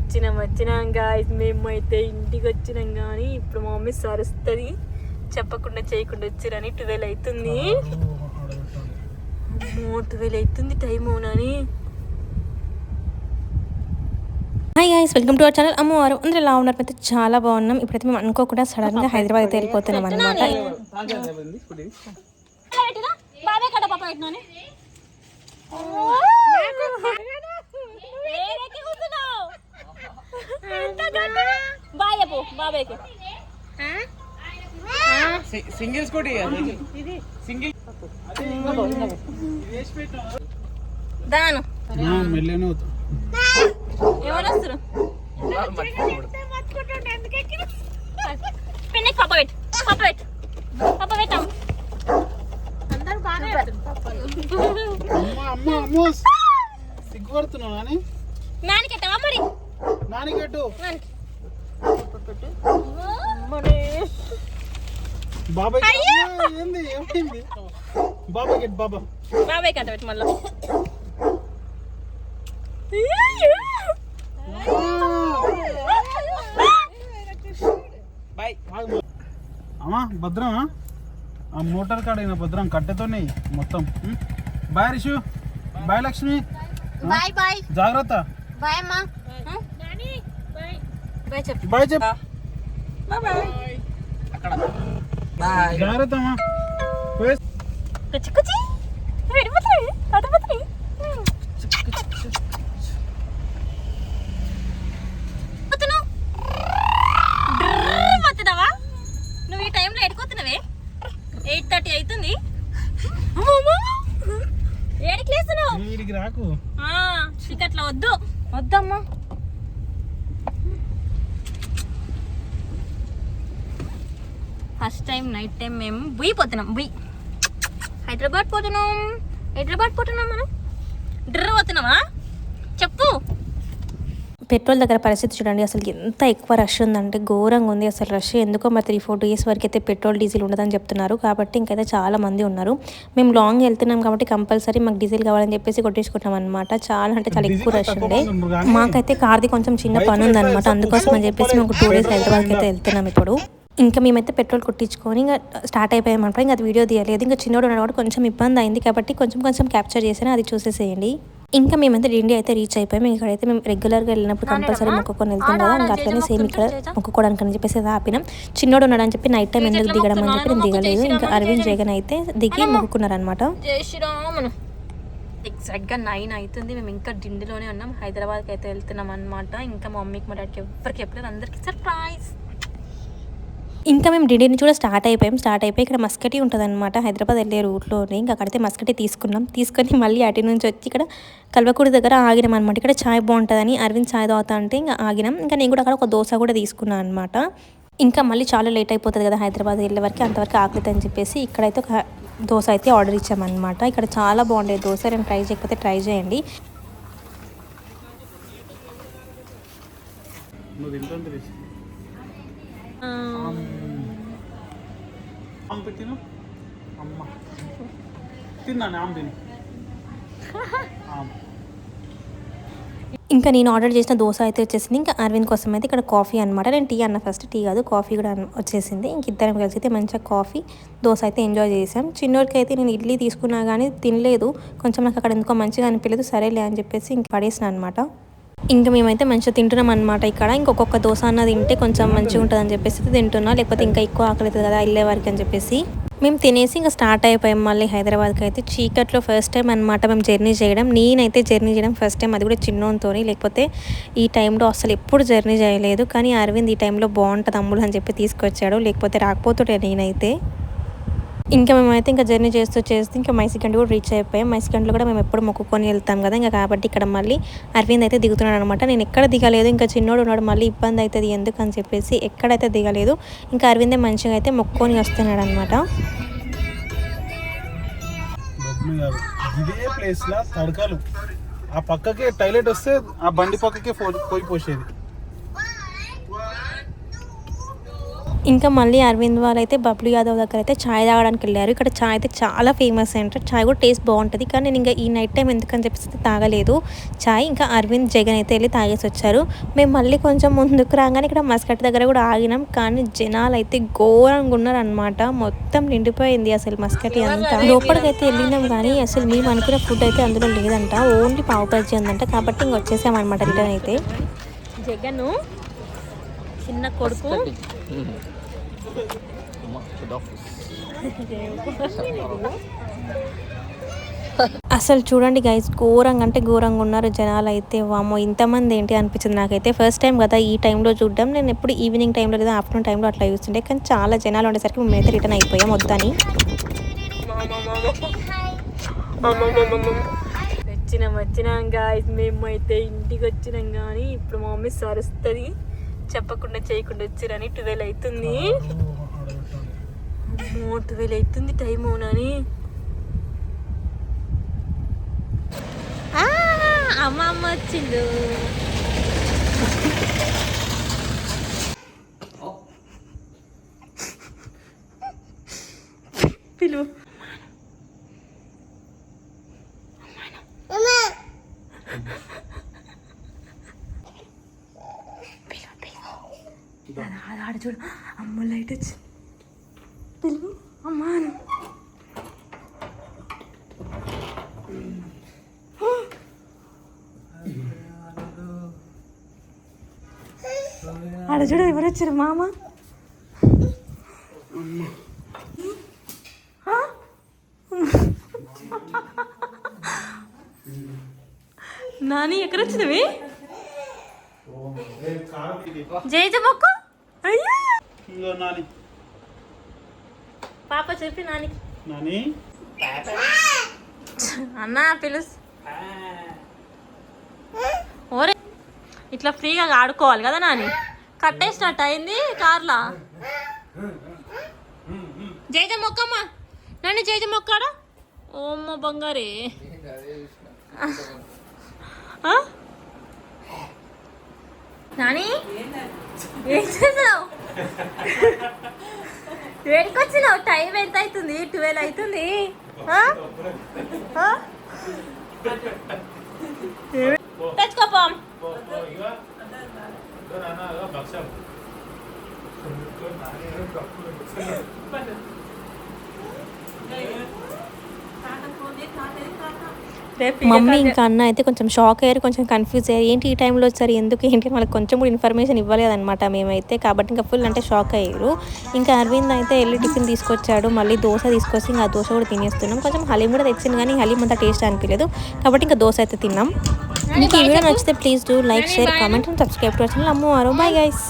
వచ్చినాం గాయ్స్. మేమైతే ఇంటికి వచ్చినాం కానీ ఇప్పుడు మా మమ్మీ సరుస్తుంది చెప్పకుండా చేయకుండా వచ్చిరని. 12 అవుతుంది. 12 అవుతుంది టైం అవునని. Hi guys, welcome to our channel అమ్మవారు. అందరూ ఎలా ఉన్నారు? అయితే చాలా బాగున్నాం. ఇప్పుడైతే మేము అనుకోకుండా సడన్గా హైదరాబాద్ అయితే వెళ్ళిపోతున్నాం అనమాట. సింగిల్ స్కూటీ దాను ఎవరు వస్తారు? పిన్నికి పాప పెట్టు, పాప పెట్టు, పాప పెట్టాం. సిగ్గుపడుతున్నావు నానికెట్టావా మరి? నానికెట్టు బాబాయ్ ఏంది ఏమైంది? బాబాయ్ కెట్ బాబా బాబాయ్ కట్ట పెట్టు మళ్ళీ. అమ్మా భద్రం, ఆ మోటార్ కాడ అయినా భద్రం కట్టెతోనే మొత్తం. Bye Rishu, bye Lakshmi, bye bye, జాగ్రత్త. బాయ్ అమ్మా, బాయ్ చెప్పు, బాయ్ చెప్పు, బాయ్ జాగ్రత్త అమ్మా. కుచి కుచి వెళ్ళిపోతుంది అటుపోతుంది. పోతున్నావా నువ్వు? ఈ టైంలో ఎడుకోతున్నావే? 8:30 అవుతుంది. ఏడికి లేస్తున్నావు? వీడికి రాకు, చీకట్లో వద్దు వద్దమ్మా. ఫస్ట్ టైం నైట్ టైం మేము పోతున్నాం. హైదరాబాద్ పోతున్నాం మనం. డ్ర పోతున్నావా? చెప్పు. పెట్రోల్ దగ్గర పరిస్థితి చూడండి, అసలు ఎంత ఎక్కువ రష్ ఉందంటే ఘోరంగా ఉంది అసలు రష్. ఎందుకో మరి 3-4 days వరకు అయితే పెట్రోల్ డీజిల్ ఉండదని చెప్తున్నారు. కాబట్టి ఇంకైతే చాలా మంది ఉన్నారు. మేము లాంగ్ వెళ్తున్నాం కాబట్టి కంపల్సరీ మాకు డీజిల్ కావాలని చెప్పేసి కొట్టించుకుంటాం అనమాట. చాలా అంటే చాలా ఎక్కువ రష్ ఉండే. మాకైతే కార్ది కొంచెం చిన్న పని ఉందన్నమాట. అందుకోసం అని చెప్పేసి మేము 2 days హైదరాబాద్కి అయితే వెళ్తున్నాం ఇప్పుడు. ఇంకా మేమైతే పెట్రోల్ కొట్టించుకొని ఇంకా స్టార్ట్ అయిపోయామన్నమాట. ఇంకా అది వీడియో తీయలేదు. ఇంకా చిన్నోడు ఉన్నాడు కాబట్టి కొంచెం ఇబ్బంది అయింది కాబట్టి కొంచెం క్యాప్చర్ చేసాను, అది చూసేసేయండి. ఇంకా మేమైతే ఇండియా అయితే రీచ్ అయిపోయాం. ఇక్కడైతే మేము రెగ్యులర్గా వెళ్ళినప్పుడు కంపల్సరీ మొక్కుకొని వెళ్తాం కదా, ఇంకా అట్లనే సేమ్ ఇక్కడ మొక్కుకోవడానికి అని చెప్పేసి అయితే ఆపినాం. చిన్నోడు ఉన్నాడు అని చెప్పి నైట్ టైం ఎందుకు దిగడం అని చెప్పి నేను దిగలేదు. ఇంకా అరవింద్ జగన్ అయితే దిగి మొక్కుకున్నారనమాట. ఎగ్జాక్ట్గా 9 అవుతుంది. మేము ఇంకా డిండిలోనే ఉన్నాం. హైదరాబాద్కి అయితే వెళ్తున్నాం అనమాట. ఇంకా మా మమ్మీకి మా డాడీకి ఎవరికి చెప్పలేదు, అందరికీ సర్ప్రైజ్. ఇంకా మేము డిండి నుంచి కూడా స్టార్ట్ అయిపోయి ఇక్కడ మస్కటి ఉంటుంది అనమాట, హైదరాబాద్ వెళ్ళే రూట్లోనే. ఇంకా అక్కడైతే మస్కటి తీసుకొని మళ్ళీ అటు నుంచి వచ్చి ఇక్కడ కల్వకూడి దగ్గర ఆగినాం అనమాట. ఇక్కడ చాయ్ బాగుంటుందని అరవింద్ చాయ్ తాగుతా అంటే ఇంకా ఆగినాం. ఇంకా నేను కూడా అక్కడ ఒక దోశ కూడా తీసుకున్నాను అనమాట. ఇంకా మళ్ళీ చాలా లేట్ అయిపోతుంది కదా హైదరాబాద్ వెళ్ళే వరకు, అంతవరకు ఆకలితో అని చెప్పేసి ఇక్కడైతే ఒక దోశ అయితే ఆర్డర్ ఇచ్చామన్నమాట. ఇక్కడ చాలా బాగుండేది దోశ. నేను ట్రై చేయకపోతే ట్రై చేయండి. ఇంకా నేను ఆర్డర్ చేసిన దోశ అయితే వచ్చేసింది. ఇంకా అరవింద్ కోసం అయితే ఇక్కడ కాఫీ అనమాట. నేను టీ అన్న ఫస్ట్, టీ కాదు కాఫీ కూడా వచ్చేసింది. ఇంక ఇద్దరం కలిసి అయితే మంచిగా కాఫీ దోశ అయితే ఎంజాయ్ చేసాం. చిన్నోడికి అయితే నేను ఇడ్లీ తీసుకున్నా కానీ తినలేదు. కొంచెం నాకు అక్కడ ఎందుకో మంచిగా అనిపించలేదు, సరేలే అని చెప్పేసి ఇంక పడేసిన అనమాట. ఇంకా మేమైతే మంచిగా తింటున్నాం అనమాట. ఇక్కడ ఇంకొక దోశ అన్న తింటే కొంచెం మంచిగా ఉంటుంది అని చెప్పేసి తింటున్నా, లేకపోతే ఇంకా ఎక్కువ ఆకలి అవుతుంది కదా వెళ్ళే వరకు అని చెప్పేసి మేము తినేసి ఇంకా స్టార్ట్ అయిపోయాం మళ్ళీ హైదరాబాద్కి అయితే. చీకట్లో ఫస్ట్ టైం అనమాట మేము జర్నీ చేయడం. నేనైతే జర్నీ చేయడం ఫస్ట్ టైం, అది కూడా చిన్నోతో. లేకపోతే ఈ టైంలో అసలు ఎప్పుడు జర్నీ చేయలేదు. కానీ అరవింద్ ఈ టైంలో బాగుంటుంది అమ్ములు అని చెప్పి తీసుకొచ్చాడు, లేకపోతే రాకపోతుంటే నేనైతే. ఇంకా మేమైతే ఇంకా జర్నీ చేస్తూ ఇంకా మైసిగండ్ కూడా రీచ్ అయిపోయాం. మైసిగండ్లో కూడా మేము ఎప్పుడు మొక్కుకొని వెళ్తాం కదా, ఇంకా కాబట్టి ఇక్కడ మళ్ళీ అరవింద్ అయితే దిగుతున్నాడు అనమాట. నేను ఎక్కడ దిగలేదు, ఇంకా చిన్నోడు ఉన్నాడు, మళ్ళీ ఇబ్బంది అవుతుంది ఎందుకు అని చెప్పేసి ఎక్కడైతే దిగలేదు. ఇంకా అరవిందే మంచిగా అయితే మొక్కుకొని వస్తున్నాడు అనమాట. ఇదే ప్లేస్ లా తడకలు ఆ పక్కకే టాయిలెట్ వస్తే ఆ బండి పక్కకే పోయి పోసేది. ఇంకా మళ్ళీ అరవింద్ వాళ్ళు అయితే బబ్లు యాదవ్ దగ్గర అయితే ఛాయ్ తాగడానికి వెళ్ళారు. ఇక్కడ ఛాయ్ అయితే చాలా ఫేమస్ అంట. ఛాయ్ కూడా టేస్ట్ బాగుంటుంది. కానీ నేను ఇంకా ఈ నైట్ టైం ఎందుకని చెప్పేసి తాగలేదు ఛాయ్. ఇంకా అరవింద్ జగన్ అయితే వెళ్ళి తాగేసి వచ్చారు. మేము మళ్ళీ కొంచెం ముందుకు రాగానే ఇక్కడ మస్కట్ దగ్గర కూడా ఆగినాం. కానీ జనాలు అయితే ఘోరంగా ఉన్నారు అనమాట. మొత్తం నిండిపోయింది అసలు మస్కట్ అంతా. లోపలికి అయితే వెళ్ళినాం కానీ అసలు మేము అనుకున్న ఫుడ్ అయితే అందులో లేదంట. ఓన్లీ పావు బజ్జీ ఉందంట. కాబట్టి ఇంక వచ్చేసామన్నమాట రిటర్న్ అయితే. జగన్ చిన్న కొడుకు అసలు చూడండి గైస్, ఘోరంగా అంటే ఘోరంగా ఉన్నారు జనాలు అయితే. వామో ఇంతమంది ఏంటి అనిపించింది నాకైతే. ఫస్ట్ టైం కదా ఈ టైంలో చూడడం. నేను ఎప్పుడు ఈవినింగ్ టైంలో లేదా ఆఫ్టర్నూన్ టైంలో అట్లా చూస్తుండే. కానీ చాలా జనాలు ఉండేసరికి మేమైతే రిటర్న్ అయిపోయాం వద్దని. వచ్చినాం గాయస్, మేమైతే ఇంటికి వచ్చినాం. కానీ ఇప్పుడు మా మమ్మీ సరుస్తుంది చెప్పకుండా చేయకుండా వచ్చిరని. 12 అవుతుంది. 12 అవుతుంది టైం. అవునని అమ్మ వచ్చిండు. పిలువు. ఆడ చూడు అమ్మ లైట్ వచ్చి పిలువు అమ్మా. ఆడ చూడు ఎవరు వచ్చారు మామ. నాని ఎక్కడ వచ్చినవి? జై మొక్కు పాప చెప్పి నాని అన్నా పిలుసు. ఓరే ఇట్లా ఫ్రీగా ఆడుకోవాలి కదా నాని. కట్టేసినట్టు అయింది కార్లా. జైజ మొక్కమ్మా నన్ను జైజ మొక్కాడా. ఓమ్మ బంగారే. నాని ఏం చేసావు? వేడికి వచ్చినావు. టైం ఎంత అవుతుంది? 12 అవుతుంది. తెచ్చుకోపో. మమ్మీ ఇంకా అన్న అయితే కొంచెం షాక్ అయ్యారు, కొంచెం కన్ఫ్యూజ్ అయ్యారు. ఏంటి ఈ టైంలో వచ్చారు, ఎందుకు ఏంటి వాళ్ళకి కొంచెం కూడా ఇన్ఫర్మేషన్ ఇవ్వలేదన్నమాట మేమైతే. కాబట్టి ఇంకా ఫుల్ అంటే షాక్ అయ్యారు. ఇంకా అరవింద్ అయితే వెళ్ళి టిఫిన్ తీసుకొచ్చాడు. మళ్ళీ దోశ తీసుకొచ్చి ఇంకా దోశ కూడా తినేస్తున్నాం. కొంచెం హలీం కూడా తెచ్చింది కానీ హలీం అంతా టేస్ట్ అనిపించలేదు. కాబట్టి ఇంకా దోశ అయితే తిన్నాం. మీకు ఈ వీడియో నచ్చితే please do like, share, comment and subscribe to our channel. అమ్మవారు. Bye guys.